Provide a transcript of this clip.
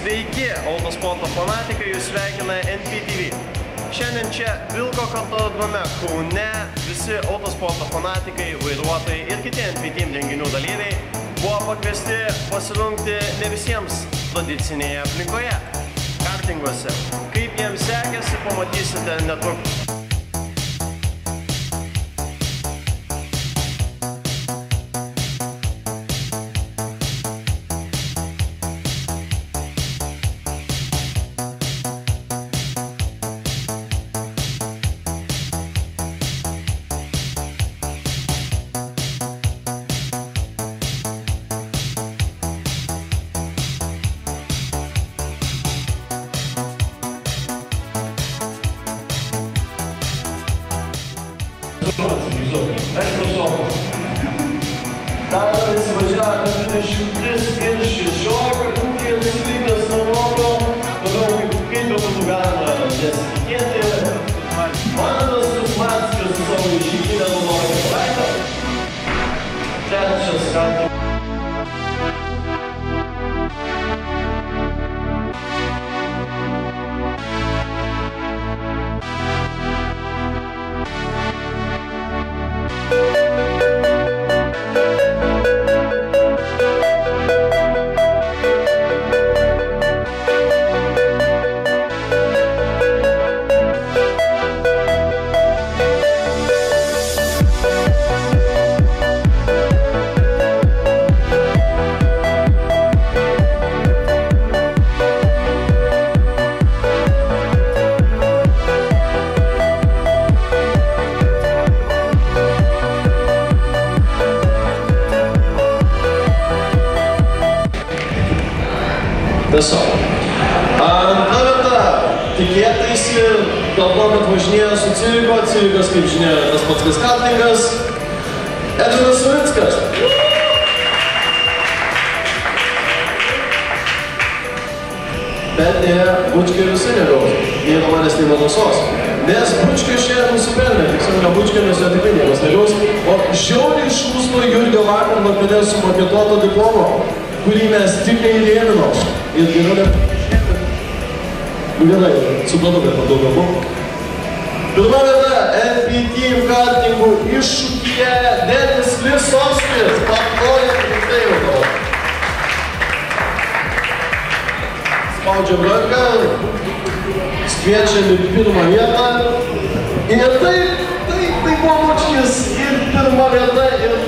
Sveiki, autosporto fanatikai, jūs sveikina NPTV. Šiandien čia Vilko kartodrome Kaune visi autosporto fanatikai, vairuotojai ir kiti NPTV renginių dalyviai buvo pakviesti pasirungti ne visiems tradicinėje aplinkoje, kartinguose. Kaip jiems sekėsi, pamatysite netrukus. Dar įsivažiavę 23 ir 16 kūkės lygas nuo rodo, toliau kaip būtų galima nesitikėti. Mantas Susmatskis su savo išeiginę nuomonę praeitą. Trečias kartas. Tiesiog. Antra vieta. Tikėtaisi, dėl to, kad važinėja su Civico. Civicas, kaip žinia, tas pats kas kartingas. Edvinas Savickas. Bet ne, Bučkė visi negaus. Nei nuo manęs, nei nuo nusos. Nes Bučkė šiandien nusipelnė. Tiksliau, ne Bučkė, nes jo tikrai niekas negaus. O žiauriai šūsno Jurgio vakar vakare sumaketuoto diplomo, kurį mes tik neįdėminom. Ir geriau nepaaiškėti. Gerai, supratau, kad daug abu. Pirma vieta, NPTV kartingų iššūkyje Denis Lisovskis. Paplojam rimtai jau tavo. Spaudžiam ranką, skviečiam į pirmą vietą. Ir tai buvo Bučkis ir pirma vieta, ir